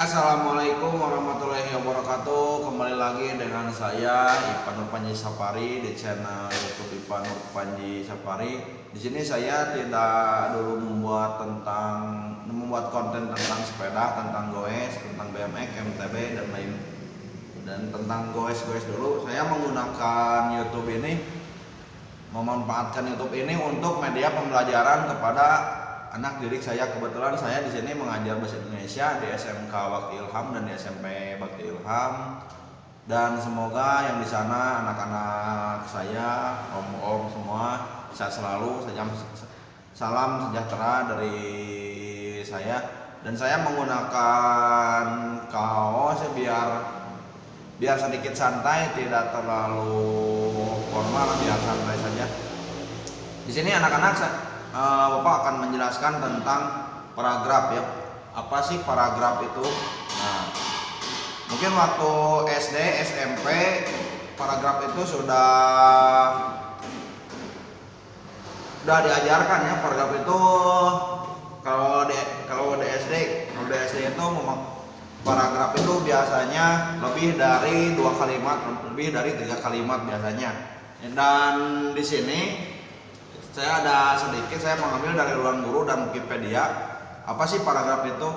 Assalamualaikum warahmatullahi wabarakatuh. Kembali lagi dengan saya Ipan Nurpanji Sapari di channel YouTube Ipan Nurpanji Sapari. Di sini saya tidak dulu membuat konten tentang sepeda, tentang goes, tentang BMX, MTB dan lain dan tentang goes dulu. Saya menggunakan YouTube ini, memanfaatkan YouTube ini untuk media pembelajaran kepada anak didik saya. Kebetulan saya di sini mengajar bahasa Indonesia di SMK Bakti Ilham dan di SMP Bakti Ilham, dan semoga yang di sana anak-anak saya, om-om semua sehat selalu. Salam sejahtera dari saya, dan saya menggunakan kaos biar sedikit santai, tidak terlalu formal, biar santai saja. Di sini anak-anak Bapak akan menjelaskan tentang paragraf ya. Apa sih paragraf itu? Nah, mungkin waktu SD, SMP paragraf itu sudah diajarkan ya. Paragraf itu kalau di SD itu paragraf itu biasanya lebih dari 2 kalimat, lebih dari 3 kalimat biasanya. Dan di sini saya mengambil dari Ruang Guru dan Wikipedia. Apa sih paragraf itu?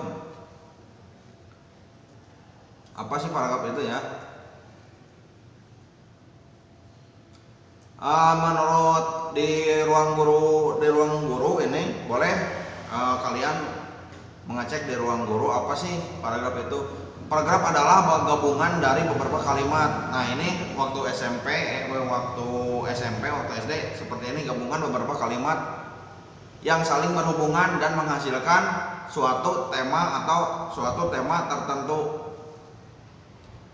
Apa sih paragraf itu ya? Menurut di Ruang Guru ini boleh kalian mengecek di Ruang Guru apa sih paragraf itu. Paragraf adalah gabungan dari beberapa kalimat. Nah, ini waktu SMP, waktu SD seperti ini, gabungan beberapa kalimat yang saling berhubungan dan menghasilkan suatu tema atau suatu tema tertentu.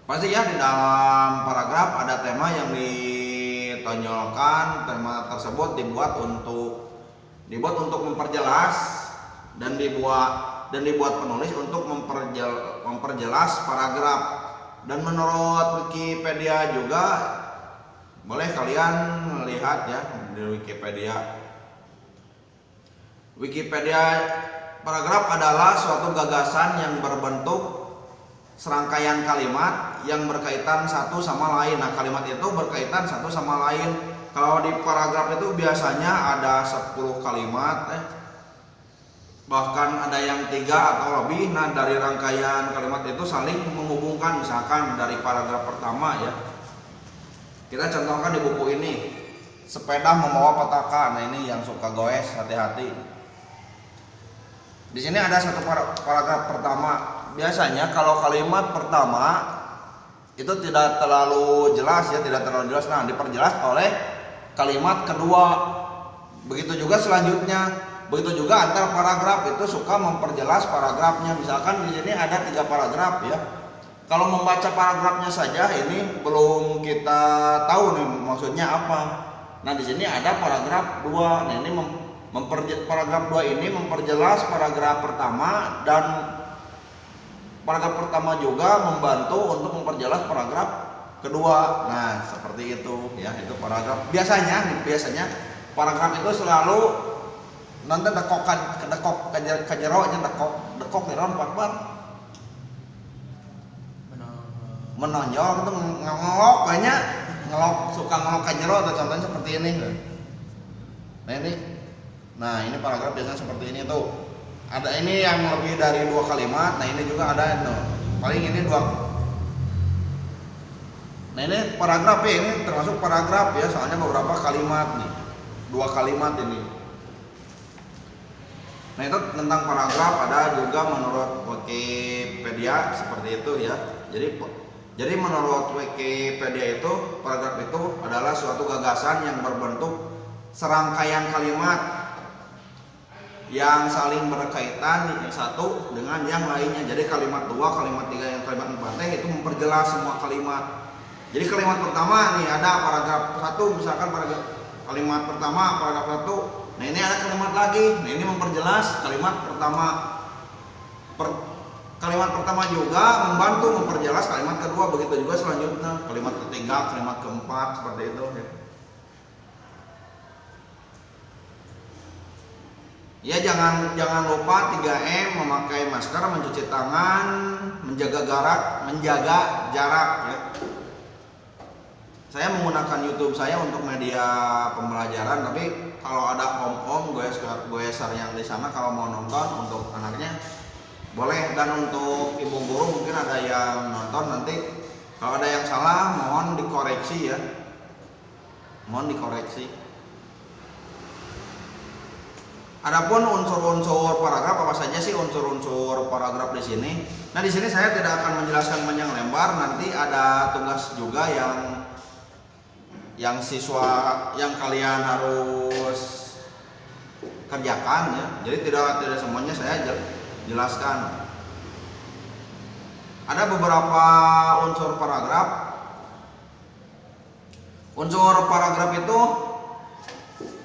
Pasti ya, di dalam paragraf ada tema yang ditonjolkan. Tema tersebut dibuat untuk memperjelas dan dibuat penulis untuk memperjelas paragraf. Dan menurut Wikipedia juga boleh kalian lihat ya di Wikipedia. Paragraf adalah suatu gagasan yang berbentuk serangkaian kalimat yang berkaitan satu sama lain. Nah, kalimat itu berkaitan satu sama lain. Kalau di paragraf itu biasanya ada 10 kalimat bahkan ada yang 3 atau lebih. Nah, dari rangkaian kalimat itu saling menghubungkan. Misalkan dari paragraf pertama ya, kita contohkan di buku ini, sepeda membawa petaka. Nah, ini yang suka goes hati-hati. Di sini ada satu paragraf pertama. Biasanya kalau kalimat pertama itu tidak terlalu jelas ya, nah diperjelas oleh kalimat kedua. Begitu juga selanjutnya. Begitu juga antar paragraf itu suka memperjelas paragrafnya. Misalkan di sini ada 3 paragraf ya. Kalau membaca paragrafnya saja ini belum kita tahu nih maksudnya apa. Nah, di sini ada paragraf 2. Nah, ini paragraf 2 ini memperjelas paragraf pertama, dan paragraf pertama juga membantu untuk memperjelas paragraf kedua. Nah, seperti itu ya, itu paragraf. Biasanya paragraf itu selalu nanti dekok kejeronya dekok neron pakbar menonjol itu ngelok, banyak suka ngelok kejero, atau contohnya seperti ini. Nah ini paragraf biasanya seperti ini tuh. Ada ini yang lebih dari 2 kalimat. Nah, ini juga ada paling ini 2. Nah, ini paragraf ya, ini termasuk paragraf ya, soalnya beberapa kalimat nih, 2 kalimat ini. Nah, itu tentang paragraf. Ada juga menurut Wikipedia seperti itu ya. Jadi menurut Wikipedia itu paragraf itu adalah suatu gagasan yang berbentuk serangkaian kalimat yang saling berkaitan yang satu dengan yang lainnya. Jadi kalimat 2, kalimat 3, yang kalimat 4 itu memperjelas semua kalimat. Jadi kalimat pertama nih ada paragraf 1, misalkan kalimat pertama paragraf 1. Nah, ini ada kalimat lagi. Nah, ini memperjelas kalimat pertama. Kalimat pertama juga membantu memperjelas kalimat kedua. Begitu juga selanjutnya kalimat ketiga, kalimat keempat, seperti itu ya. Ya, jangan lupa 3M, memakai masker, mencuci tangan, menjaga jarak ya. Saya menggunakan YouTube saya untuk media pembelajaran, tapi kalau ada om-om goeser yang di sana kalau mau nonton untuk anaknya boleh, dan untuk ibu guru mungkin ada yang nonton nanti kalau ada yang salah mohon dikoreksi ya. Mohon dikoreksi. Adapun unsur-unsur paragraf, apa saja sih unsur-unsur paragraf di sini? Nah, di sini saya tidak akan menjelaskan panjang lebar, nanti ada tugas juga yang siswa yang kalian harus kerjakan ya. Jadi tidak semuanya saya jelaskan. Ada beberapa unsur paragraf. Unsur paragraf itu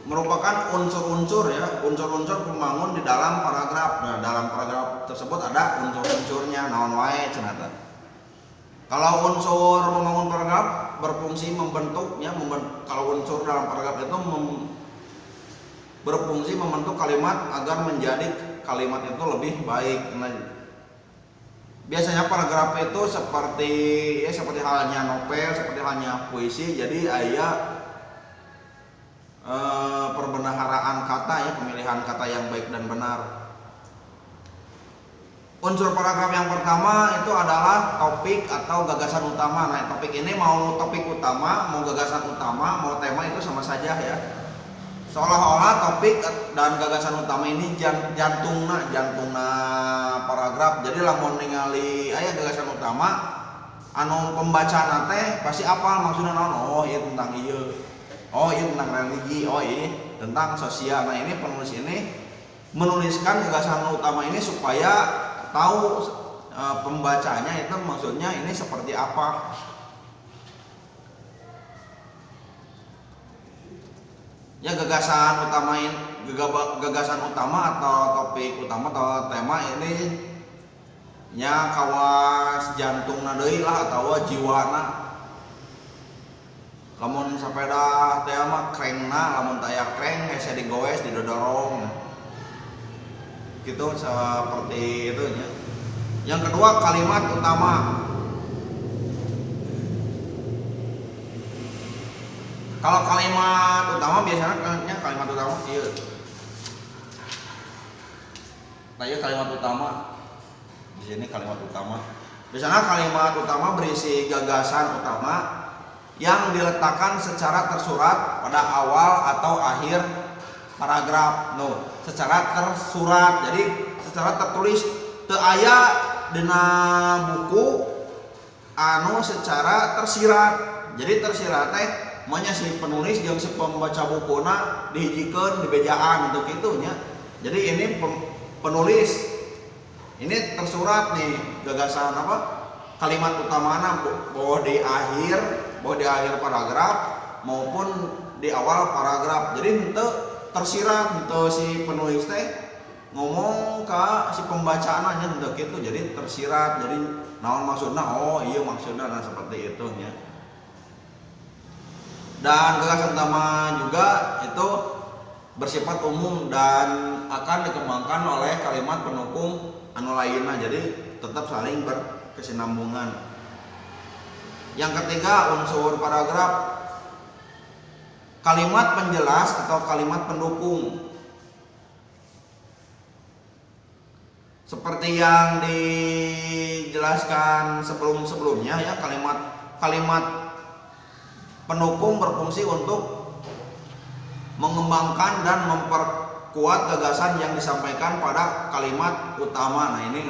merupakan unsur-unsur ya, unsur-unsur pembangun di dalam paragraf. Nah, dalam paragraf tersebut ada unsur-unsurnya, naon wae cenah. Kalau unsur membangun paragraf berfungsi membentuknya, kalau unsur dalam paragraf itu berfungsi membentuk kalimat agar menjadi kalimat itu lebih baik. Nah, biasanya paragraf itu seperti halnya novel, seperti halnya puisi. Jadi aya perbendaharaan kata ya, pemilihan kata yang baik dan benar. Unsur paragraf yang pertama itu adalah topik atau gagasan utama. Nah, topik ini mau topik utama, mau gagasan utama, mau tema itu sama saja ya. Seolah-olah topik dan gagasan utama ini jantungna paragraf. Jadi lamun ningali aya gagasan utama, anu pembacaan teh pasti apa maksudnya naon? Oh, ieu tentang ieu. Oh, ieu tentang religi. Oh, ieu tentang sosial. Nah, ini penulis ini menuliskan gagasan utama ini supaya tahu pembacanya itu maksudnya ini seperti apa. Ya, gagasan utama atau topik utama atau tema ini nya kawas jantungna deui lah atawa jiwana. Lamun sepeda teh mah krengna, lamun teu aya kreng hese digoes didodorong. Gitu seperti itu ya. Yang kedua, kalimat utama. Kalau kalimat utama biasanya kalimat utama ieu. Nah, ieu kalimat utama. Di sini kalimat utama. Biasanya kalimat utama berisi gagasan utama yang diletakkan secara tersurat pada awal atau akhir paragraf. No, secara tersurat. Jadi secara tertulis, teu aya dina buku anu secara tersirat. Jadi tersirat teh manya si penulis jeung si pembaca bukuna dihijikeun di bejaan untuk itunya. Jadi ini penulis ini tersurat nih gagasan apa? Kalimat utamana bahwa di akhir paragraf maupun di awal paragraf. Jadi henteu tersirat, henteu si penulis teh ngomong ka si pembacaan aja henteu kitu. Jadi tersirat. Jadi naon maksudna? Oh, iya maksudna, nah seperti itu ya. Dan gagasan utama juga itu bersifat umum dan akan dikembangkan oleh kalimat pendukung anu lainna. Jadi tetap saling berkesinambungan. Yang ketiga, unsur paragraf, kalimat penjelas atau kalimat pendukung. Seperti yang dijelaskan sebelumnya ya, kalimat pendukung berfungsi untuk mengembangkan dan memperkuat gagasan yang disampaikan pada kalimat utama. Nah, ini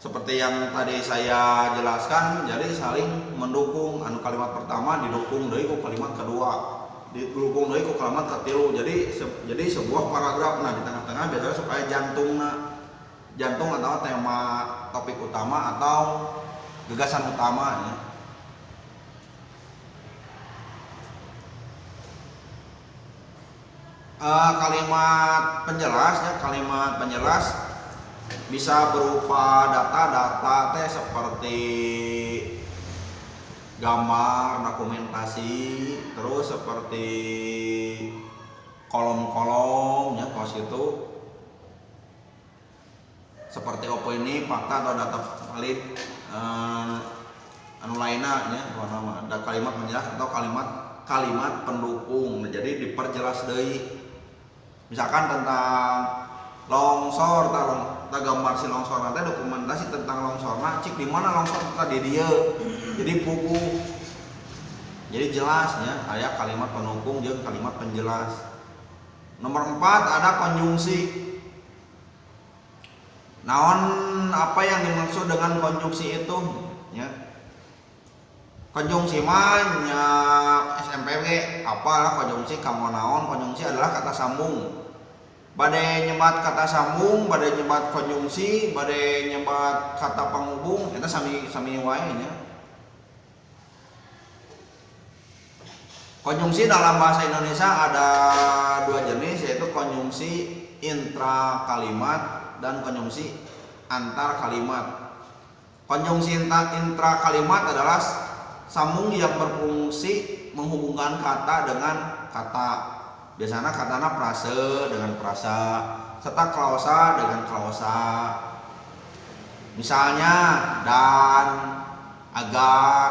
seperti yang tadi saya jelaskan, jadi saling mendukung. Anu kalimat pertama didukung deui ku kalimat kedua, didukung deui ku kalimat katilu. Jadi sebuah paragraf, nah di tengah-tengah biasanya supaya jantung atau tema topik utama atau gagasan utama ya. Kalimat penjelas bisa berupa data teh seperti gambar, dokumentasi, terus seperti kolom-kolom ya, kos itu seperti opo ini fakta atau data valid anu lainnya nya ada kalimat penjelas atau kalimat pendukung. Jadi diperjelas deui. Misalkan tentang longsor, tak gambar si longsor nanti dokumentasi tentang longsorna, cik di mana longsor tadi dia. Jadi buku. Jadi jelasnya ada kalimat pendukung jeung kalimat penjelas. Nomor 4 ada konjungsi. Naon apa yang dimaksud dengan konjungsi itu? Ya. Konjungsi mah nya SMPW apalah konjungsi kamu naon? Konjungsi adalah kata sambung. Bade nyebat kata sambung, bade nyebat konjungsi, bade nyebat kata penghubung, itu sami wae nya. Konjungsi dalam bahasa Indonesia ada 2 jenis, yaitu konjungsi intra kalimat dan konjungsi antar kalimat. Konjungsi intra kalimat adalah sambung yang berfungsi menghubungkan kata dengan kata. Biasanya katana prase dengan prasa, serta klausa dengan klausa. Misalnya dan, agar,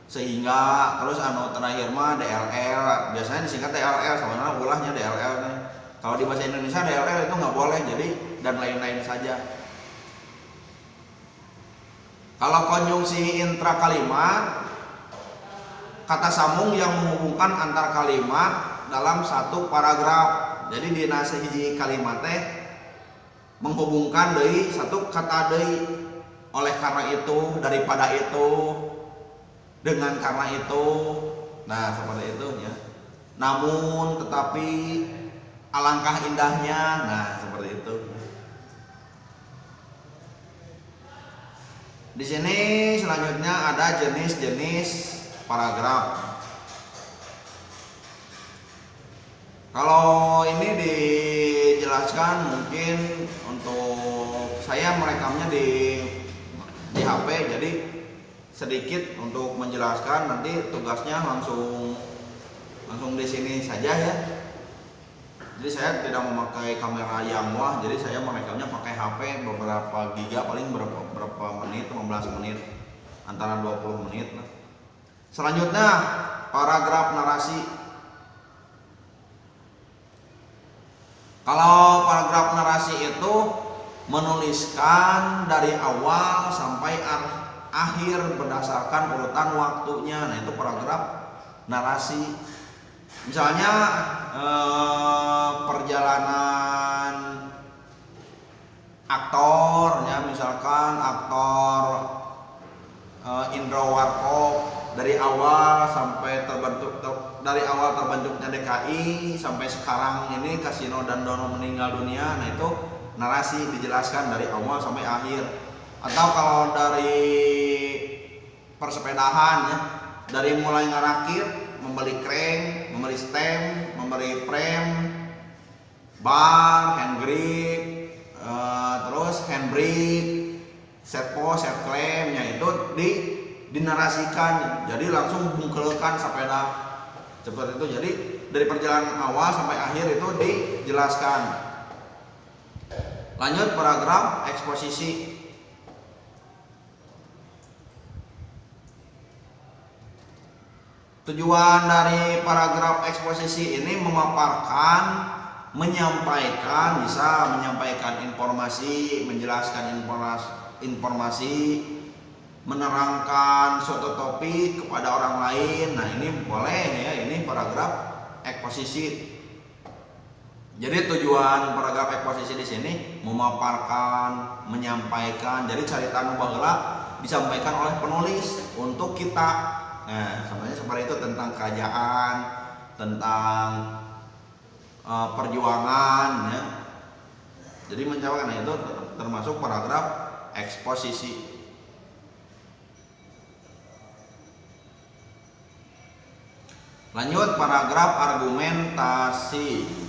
sehingga, terus anu terakhir mah DLL. Biasanya disingkat DLL, sebenarnya ulahnya DLL nih. Kalau di bahasa Indonesia DLL itu nggak boleh, jadi dan lain-lain saja. Kalau konjungsi intra kalimat, kata sambung yang menghubungkan antar kalimat dalam satu paragraf. Jadi di hiji kalimat teh menghubungkan deui satu kata deui. Oleh karena itu, daripada itu, dengan karena itu. Nah, seperti itu ya. Namun, tetapi, alangkah indahnya. Nah, seperti itu. Di sini selanjutnya ada jenis-jenis paragraf. Kalau ini dijelaskan mungkin untuk saya merekamnya di HP, jadi sedikit untuk menjelaskan, nanti tugasnya langsung di sini saja ya. Jadi saya tidak memakai kamera yang wah, jadi saya merekamnya pakai HP beberapa giga, paling berapa menit, 15 menit, antara 20 menit lah. Selanjutnya paragraf narasi. Kalau paragraf narasi itu menuliskan dari awal sampai akhir berdasarkan urutan waktunya. Nah, itu paragraf narasi. Misalnya perjalanan aktor ya, misalkan aktor Indro Warkop dari awal sampai dari awal terbentuknya DKI sampai sekarang ini Kasino dan Dono meninggal dunia. Nah, itu narasi dijelaskan dari awal sampai akhir. Atau kalau dari persepedahan ya, dari mulai ngarakit, membeli crank, membeli stem, membeli frame, bar, hand grip, terus handbrake, set post, set clamp, ya itu dinarasikan. Jadi langsung bungkelkan sepeda seperti itu. Jadi dari perjalanan awal sampai akhir itu dijelaskan. Lanjut paragraf eksposisi. Tujuan dari paragraf eksposisi ini memaparkan, menyampaikan, bisa menyampaikan informasi, menjelaskan informasi, menerangkan suatu topik kepada orang lain. Nah, ini boleh ya, ini paragraf eksposisi. Jadi tujuan paragraf eksposisi di sini memaparkan, menyampaikan. Jadi cerita nu baheula disampaikan oleh penulis untuk kita. Nah, sebenarnya seperti itu, tentang kerajaan, tentang perjuangan ya. Jadi mencapai itu termasuk paragraf eksposisi. Lanjut paragraf argumentasi.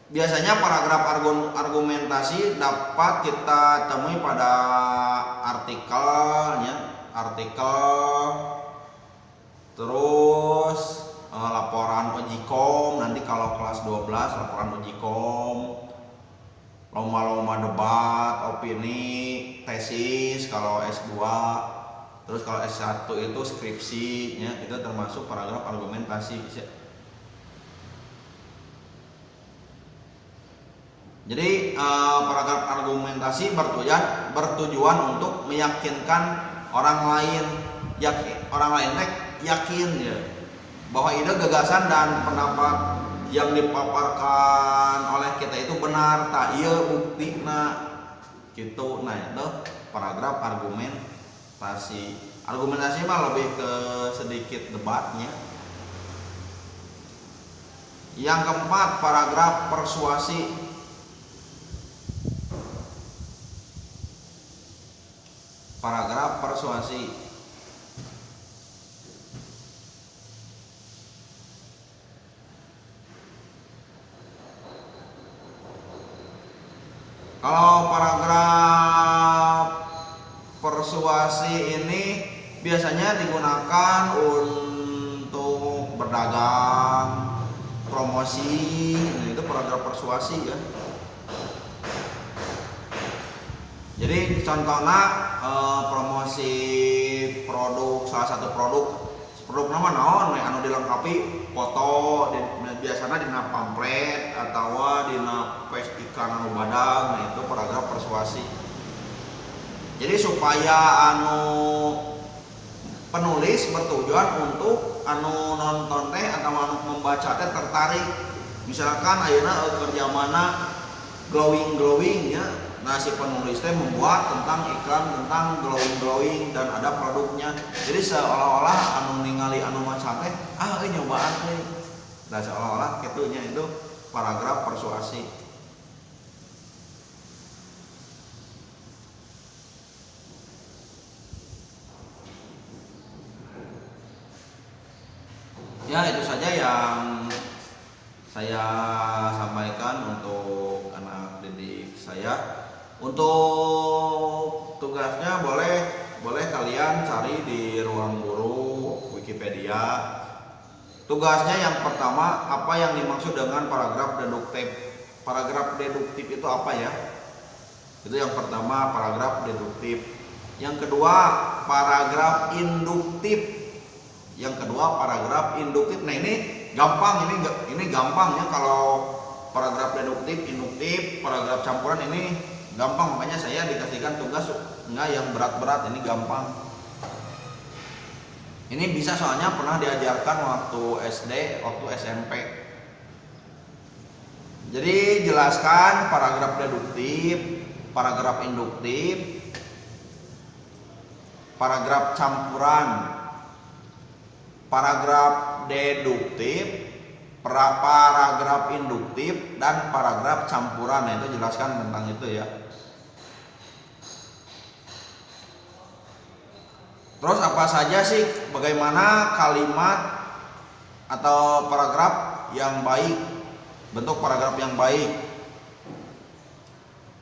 Biasanya paragraf argumentasi dapat kita temui pada artikel ya, terus laporan uji kom, nanti kalau kelas 12 laporan uji kom, lomba-lomba debat, opini, tesis kalau S2, terus kalau S1 itu skripsi ya, itu termasuk paragraf argumentasi. Jadi paragraf argumentasi bertujuan untuk meyakinkan orang lain yakin ya bahwa ide, gagasan dan pendapat yang dipaparkan oleh kita itu benar, tak iya buktina gitu. Nah itu paragraf argumentasi. Argumentasi mah lebih ke sedikit debatnya. Yang keempat, paragraf persuasi. Paragraf persuasi. Kalau paragraf persuasi ini biasanya digunakan untuk berdagang, promosi. Nah, itu paragraf persuasi ya. Jadi contohnya promosi produk, salah satu produk nama naon anu dilengkapi foto biasanya dina pamflet atau dina pes iklan anu badag. Nah itu paragraf persuasi. Jadi supaya anu penulis bertujuan untuk anu nonton teh atau anu membaca teh tertarik. Misalkan ayeuna kerja mana glowing ya. Nah si penulis teh membuat tentang iklan tentang glowing dan ada produknya. Jadi seolah-olah anu ningali anu maca teh nyobaan teh. Nah seolah-olah kitunya itu paragraf persuasi. Ya itu saja yang saya sampaikan untuk anak didik saya. Untuk tugasnya boleh kalian cari di ruang guru Wikipedia. Tugasnya yang pertama, apa yang dimaksud dengan paragraf deduktif? Paragraf deduktif itu apa ya? Itu yang pertama, paragraf deduktif. Yang kedua, paragraf induktif. Yang kedua, paragraf induktif. Nah ini gampang, ini gampang ya kalau paragraf deduktif, induktif, paragraf campuran ini gampang, makanya saya dikasihkan tugas enggak yang berat-berat, ini gampang. Ini bisa soalnya pernah diajarkan waktu SD, waktu SMP. Jadi jelaskan paragraf deduktif, paragraf induktif, paragraf campuran, paragraf deduktif, paragraf induktif, dan paragraf campuran. Nah itu jelaskan tentang itu ya. Terus apa saja sih, bagaimana kalimat atau paragraf yang baik, bentuk paragraf yang baik.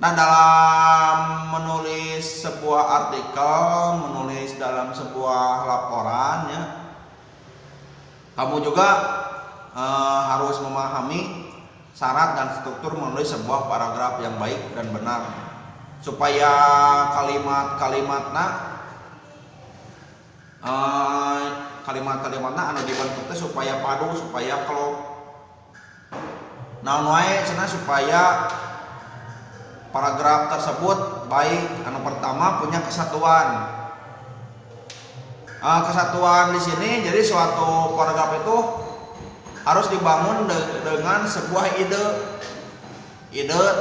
Nah dalam menulis sebuah artikel, menulis dalam sebuah laporan ya, kamu juga harus memahami syarat dan struktur menulis sebuah paragraf yang baik dan benar, supaya kalimatnya anu dibentuk teh supaya padu, supaya klop. Naon wae cenah supaya paragraf tersebut baik. Anu pertama punya kesatuan. Kesatuan di sini jadi suatu paragraf itu harus dibangun dengan sebuah ide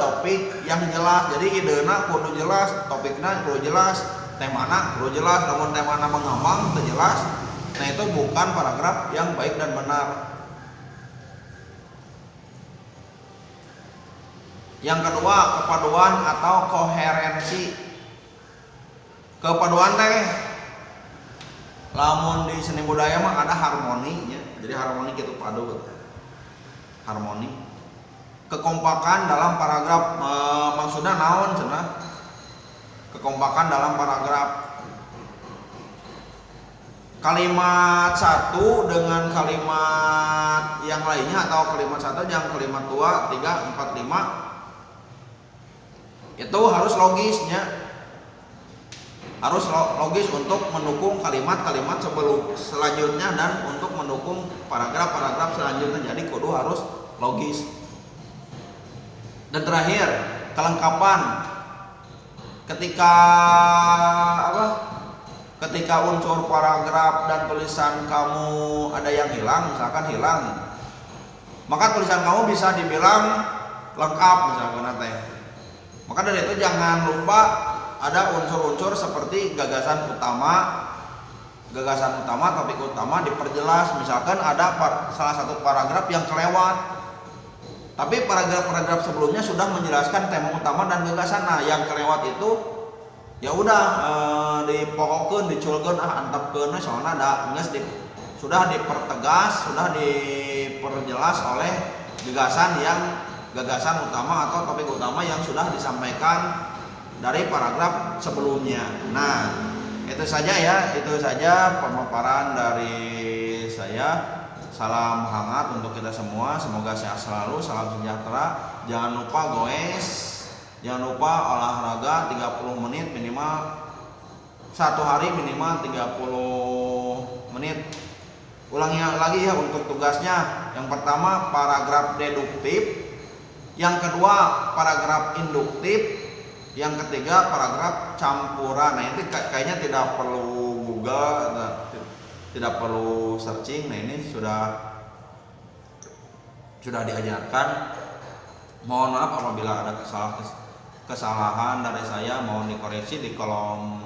topik yang jelas. Jadi idena kudu jelas, topiknya kudu jelas, temana kudu jelas. Namun temana mengambang teu jelas, nah itu bukan paragraf yang baik dan benar. Yang kedua, kepaduan atau koherensi. Kepaduan teh lamun di seni budaya mah ada harmoninya. Jadi harmoni gitu, padu gitu. Harmoni. Kekompakan dalam paragraf, maksudnya naon cenah? Kekompakan dalam paragraf. kalimat satu dengan kalimat yang lainnya, atau kalimat satu yang kalimat 2, 3, 4, 5 itu harus logisnya, harus logis untuk mendukung kalimat-kalimat selanjutnya dan untuk mendukung paragraf-paragraf selanjutnya. Jadi kudu harus logis. Dan terakhir, kelengkapan. Ketika unsur paragraf dan tulisan kamu ada yang hilang, misalkan hilang, maka tulisan kamu bisa dibilang lengkap misalkan teh. Maka dari itu jangan lupa ada unsur-unsur seperti gagasan utama, topik utama diperjelas. Misalkan ada salah satu paragraf yang kelewat, tapi paragraf-paragraf sebelumnya sudah menjelaskan tema utama dan gagasan. Nah, yang kelewat itu ya udah dipokokkan, diculkeun, antepkeun soalnya ada sudah dipertegas, sudah diperjelas oleh gagasan utama atau topik utama yang sudah disampaikan dari paragraf sebelumnya. Nah, itu saja pemaparan dari saya. Salam hangat untuk kita semua, semoga sehat selalu, salam sejahtera. Jangan lupa goes, jangan lupa olahraga 30 menit minimal, satu hari minimal 30 menit. Ulangi lagi ya untuk tugasnya. Yang pertama paragraf deduktif, yang kedua paragraf induktif, yang ketiga paragraf campuran. Nah, itu kayaknya tidak perlu Google, tidak perlu searching. Nah, ini sudah diajarkan. Mohon maaf apabila ada kesalahan dari saya, mohon dikoreksi di kolom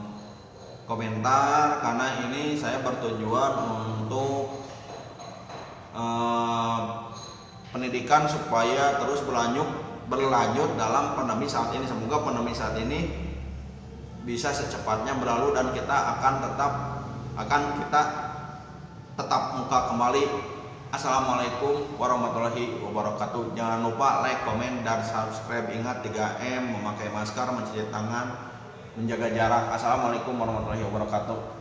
komentar, karena ini saya bertujuan untuk pendidikan supaya terus berlanjut dalam pandemi saat ini. Semoga pandemi saat ini bisa secepatnya berlalu dan kita akan tetap muka kembali. Assalamualaikum warahmatullahi wabarakatuh. Jangan lupa like, komen, dan subscribe. Ingat 3M, memakai masker, mencuci tangan, menjaga jarak. Assalamualaikum warahmatullahi wabarakatuh.